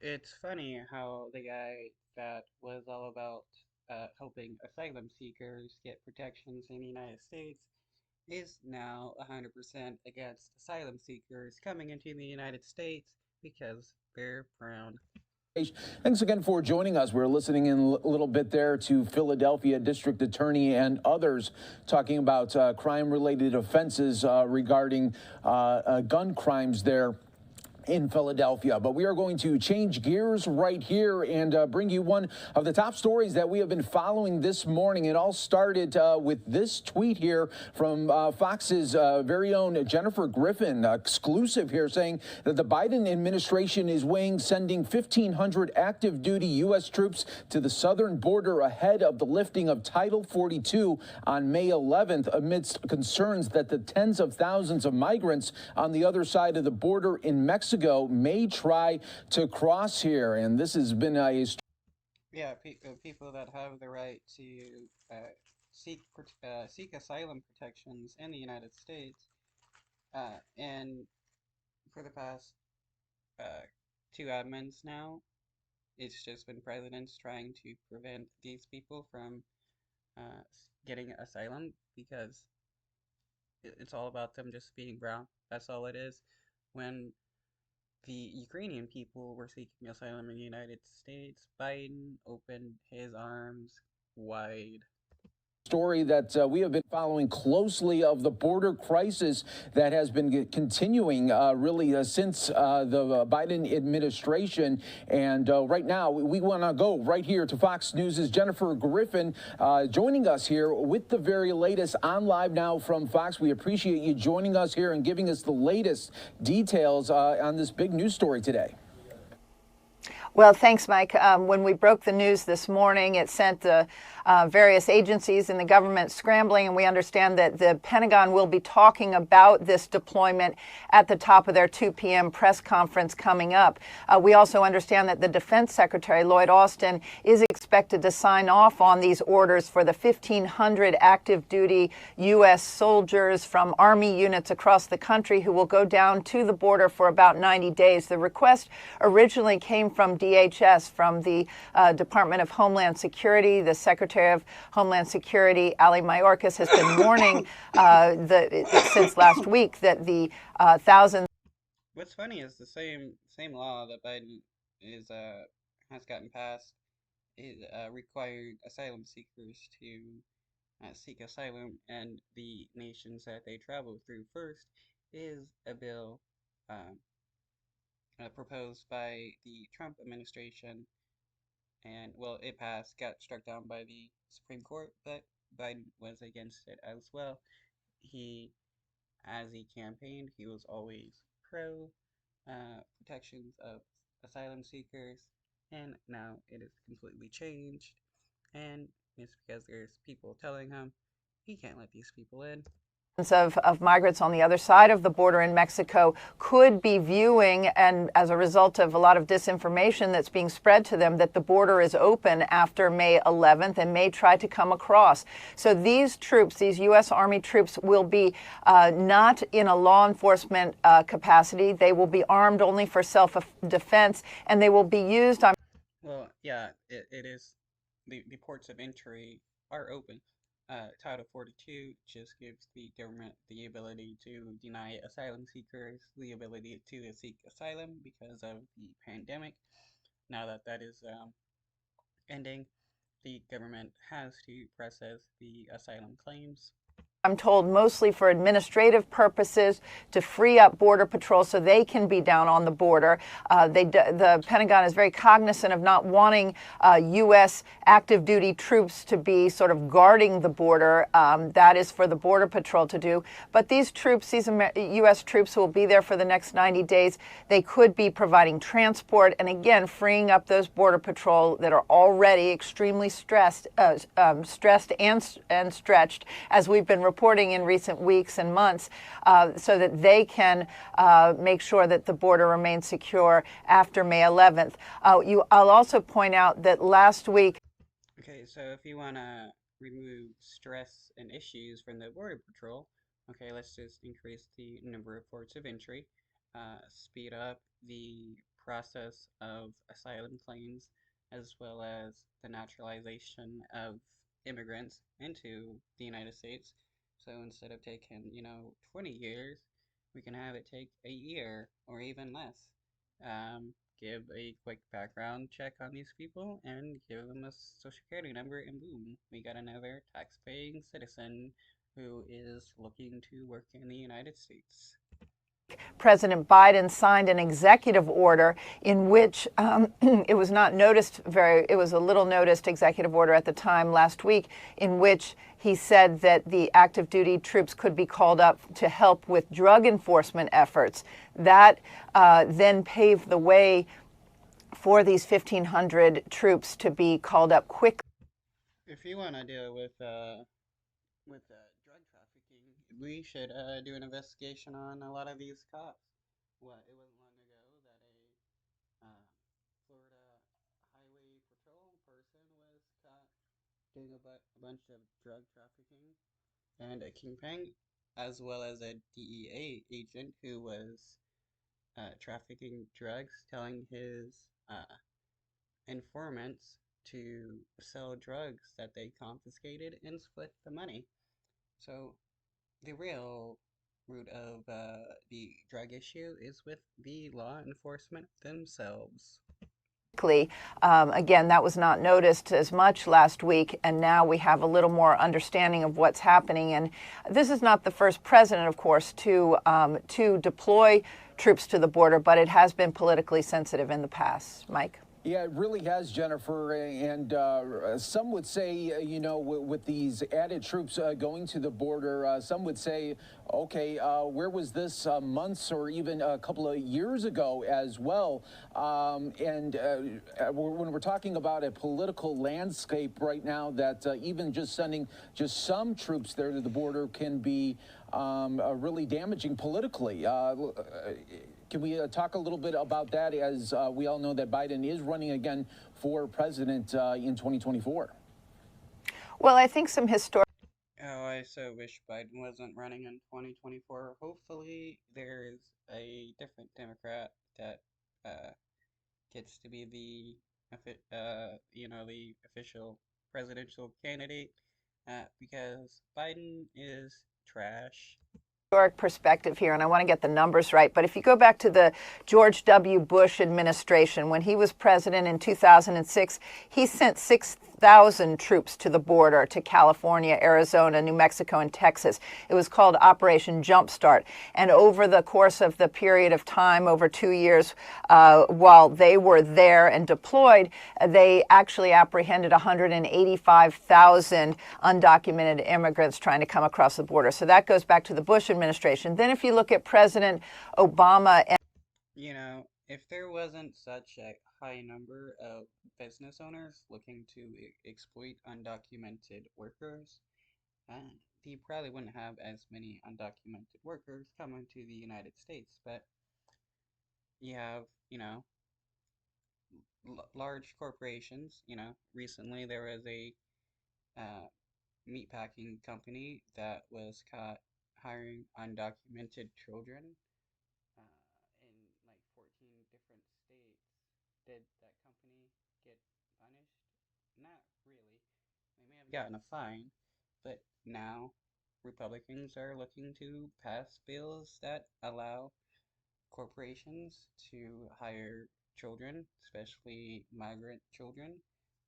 It's funny how the guy that was all about helping asylum seekers get protections in the United States is now 100% against asylum seekers coming into the United States because they're brown. Thanks again for joining us. We're listening in a little bit there to Philadelphia District Attorney and others talking about crime-related offenses regarding gun crimes there in Philadelphia. But we are going to change gears right here and bring you one of the top stories that we have been following this morning. It all started with this tweet here from Fox's very own Jennifer Griffin, exclusive here, saying that the Biden administration is weighing sending 1,500 active duty U.S. troops to the southern border ahead of the lifting of Title 42 on May 11th, amidst concerns that the tens of thousands of migrants on the other side of the border in Mexico may try to cross here. And this has been a Yeah, people that have the right to seek asylum protections in the United States, and for the past uh, two admins now, it's just been presidents trying to prevent these people from getting asylum because it's all about them just being brown. That's all it is. When the Ukrainian people were seeking asylum in the United States, Biden opened his arms wide. story that we have been following closely of the border crisis that has been continuing really since the Biden administration. And right now, we want to go right here to Fox News' Jennifer Griffin joining us here with the very latest on Live Now from Fox. We appreciate you joining us here and giving us the latest details on this big news story today. Well, thanks, Mike. When we broke the news this morning, it sent the various agencies in the government scrambling, and we understand that the Pentagon will be talking about this deployment at the top of their 2 p.m. press conference coming up. We also understand that the Defense Secretary, Lloyd Austin, is expected to sign off on these orders for the 1,500 active duty U.S. soldiers from Army units across the country who will go down to the border for about 90 days. The request originally came from DHS, from the Department of Homeland Security. The Secretary of Homeland Security, Ali Mayorkas, has been warning since last week that the thousands. What's funny is the same law that Biden is has gotten passed is required asylum seekers to seek asylum, and the nations that they travel through first is a bill um, proposed by the Trump administration, and well, it passed, got struck down by the Supreme Court, but Biden was against it as well. He, as he campaigned, he was always pro protections of asylum seekers, and now it is completely changed, and it's because there's people telling him he can't let these people in. Of migrants on the other side of the border in Mexico could be viewing, and as a result of a lot of disinformation that's being spread to them, that the border is open after May 11th and may try to come across. So these troops, these U.S. Army troops, will be not in a law enforcement capacity. They will be armed only for self-defense, and they will be used on. Well, yeah, it is. The ports of entry are open. Title 42 just gives the government the ability to deny asylum seekers the ability to seek asylum because of the pandemic. Now that that is ending, the government has to process the asylum claims. I'm told mostly for administrative purposes, to free up Border Patrol so they can be down on the border. The Pentagon is very cognizant of not wanting U.S. active duty troops to be sort of guarding the border. That is for the Border Patrol to do. But these troops, these U.S. troops who will be there for the next 90 days, they could be providing transport and, again, freeing up those Border Patrol that are already extremely stressed and stretched, as we've been reporting in recent weeks and months, so that they can make sure that the border remains secure after May 11th. I'll also point out that last week. Okay, so if you want to remove stress and issues from the Border Patrol, okay, let's just increase the number of ports of entry, speed up the process of asylum claims as well as the naturalization of immigrants into the United States. So instead of taking, 20 years, we can have it take a year or even less. Give a quick background check on these people and give them a social security number, and boom, we got another tax-paying citizen who is looking to work in the United States. President Biden signed an executive order in which it was not noticed it was a little noticed executive order at the time last week, in which he said that the active duty troops could be called up to help with drug enforcement efforts. That then paved the way for these 1,500 troops to be called up quickly. If you want to deal with drug trafficking, we should do an investigation on a lot of these cops. What, it wasn't long ago that a Florida highway patrol person was caught doing a bunch of drug trafficking and a kingpin, as well as a DEA agent who was trafficking drugs, telling his informants to sell drugs that they confiscated and split the money. So the real root of the drug issue is with the law enforcement themselves. Again, that was not noticed as much last week, and now we have a little more understanding of what's happening. And this is not the first president, of course, to deploy troops to the border, but it has been politically sensitive in the past. Mike? Yeah, it really has, Jennifer. And some would say, with these added troops going to the border, some would say, okay, where was this months or even a couple of years ago as well? When we're talking about a political landscape right now, that even just sending just some troops there to the border can be really damaging politically. Can we talk a little bit about that, as we all know that Biden is running again for president in 2024? Well, I think some historic. Oh, I so wish Biden wasn't running in 2024. Hopefully, there's a different Democrat that gets to be the official presidential candidate, because Biden is trash. Historic perspective here, and I want to get the numbers right. But if you go back to the George W. Bush administration, when he was president in 2006, he sent 6,000 troops to the border to California, Arizona, New Mexico, and Texas. It was called Operation Jumpstart. And over the course of the period of time, over 2 years, while they were there and deployed, they actually apprehended 185,000 undocumented immigrants trying to come across the border. So that goes back to the Bush administration. Then if you look at President Obama. If there wasn't such a high number of business owners looking to exploit undocumented workers, you probably wouldn't have as many undocumented workers coming to the United States. But you have, large corporations. Recently there was a uh, meatpacking company that was caught hiring undocumented children in like 14 different states. Did that company get punished? Not really. They may have gotten a fine, but now Republicans are looking to pass bills that allow corporations to hire children, especially migrant children,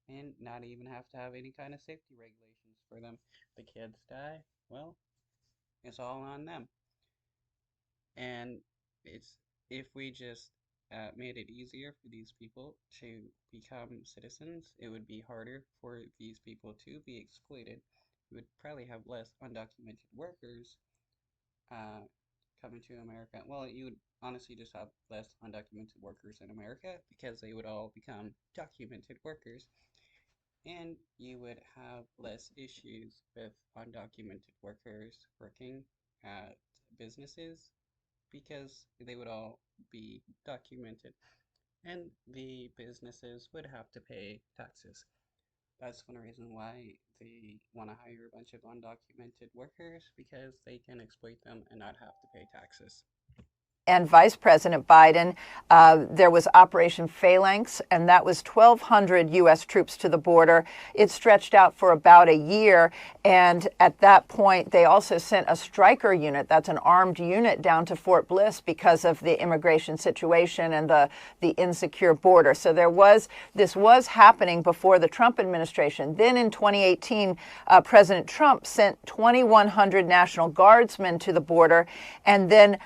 and not even have to have any kind of safety regulations for them. The kids die, well, it's all on them. And it's if we just made it easier for these people to become citizens, it would be harder for these people to be exploited. We would probably have less undocumented workers uh, coming to America. Well, you would honestly just have less undocumented workers in America because they would all become documented workers. And you would have less issues with undocumented workers working at businesses because they would all be documented and the businesses would have to pay taxes. That's one reason why they want to hire a bunch of undocumented workers, because they can exploit them and not have to pay taxes. and Vice President Biden, there was Operation Phalanx, and that was 1,200 U.S. troops to the border. It stretched out for about a year, and at that point, they also sent a Stryker unit, that's an armed unit, down to Fort Bliss because of the immigration situation and the insecure border. So this was happening before the Trump administration. Then in 2018, President Trump sent 2,100 National Guardsmen to the border, and then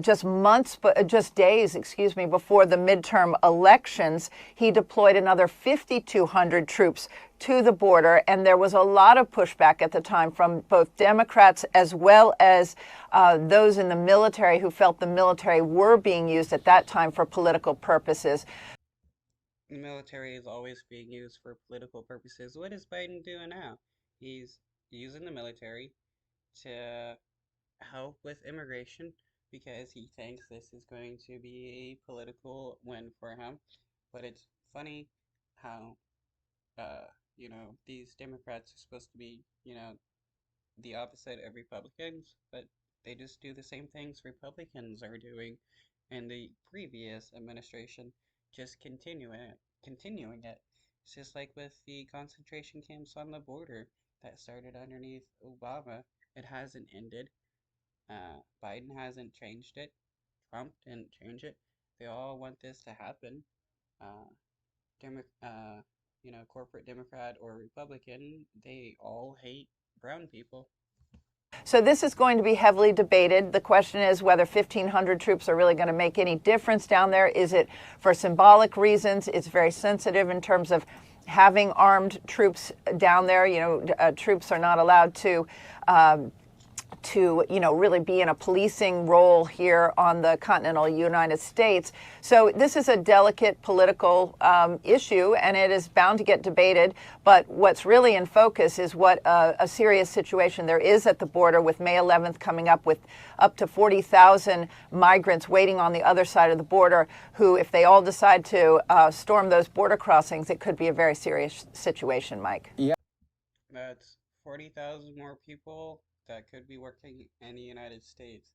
just days, before the midterm elections, he deployed another 5,200 troops to the border, and there was a lot of pushback at the time from both Democrats as well as those in the military who felt the military were being used at that time for political purposes. The military is always being used for political purposes. What is Biden doing now? He's using the military to help with immigration because he thinks this is going to be a political win for him. But it's funny how, these Democrats are supposed to be, the opposite of Republicans, but they just do the same things Republicans are doing in the previous administration, just continuing it. It's just like with the concentration camps on the border that started underneath Obama. It hasn't ended. Biden hasn't changed it. Trump didn't change it. They all want this to happen. Corporate Democrat or Republican, they all hate brown people. So this is going to be heavily debated. The question is whether 1,500 troops are really going to make any difference down there. Is it for symbolic reasons? It's very sensitive in terms of having armed troops down there. Troops are not allowed to really be in a policing role here on the continental United States. So this is a delicate political issue, and it is bound to get debated. But what's really in focus is what a serious situation there is at the border, with May 11th coming up, with up to 40,000 migrants waiting on the other side of the border, who, if they all decide to storm those border crossings, it could be a very serious situation, Mike. Yeah. That's 40,000 more people that could be working in the United States.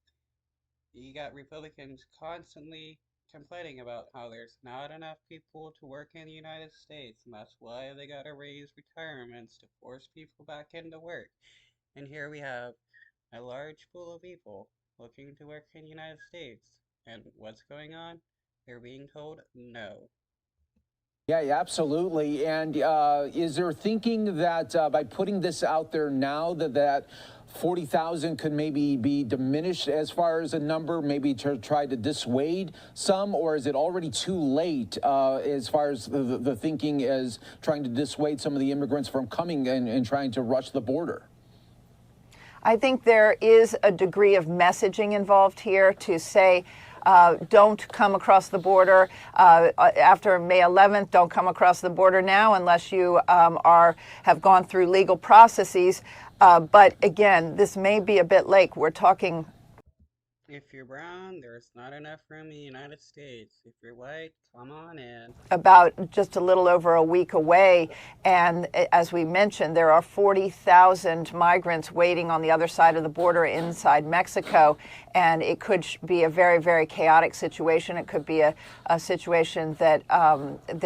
You got Republicans constantly complaining about how there's not enough people to work in the United States, and that's why they gotta raise retirements to force people back into work. And here we have a large pool of people looking to work in the United States. And what's going on? They're being told no. Yeah, absolutely. And is there thinking that by putting this out there now that 40,000 could maybe be diminished as far as a number, maybe to try to dissuade some, or is it already too late as far as the thinking as trying to dissuade some of the immigrants from coming and trying to rush the border? I think there is a degree of messaging involved here to say, don't come across the border after May 11th. Don't come across the border now unless you have gone through legal processes. But again, this may be a bit late. We're talking. If you're brown, there's not enough room in the United States. If you're white, come on in. About just a little over a week away. And as we mentioned, there are 40,000 migrants waiting on the other side of the border inside Mexico. And it could be a very, very chaotic situation. It could be a situation that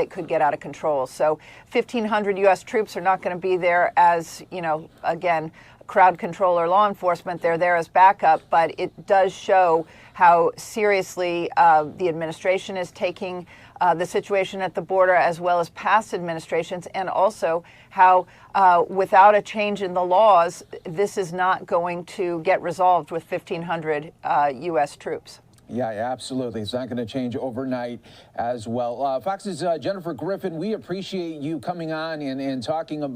could get out of control. So 1,500 U.S. troops are not going to be there as, again, crowd control or law enforcement. They're there as backup, but it does show how seriously the administration is taking the situation at the border, as well as past administrations, and also how without a change in the laws, this is not going to get resolved with 1,500 U.S. troops. Yeah, absolutely. It's not going to change overnight as well. Fox's Jennifer Griffin, we appreciate you coming on and talking about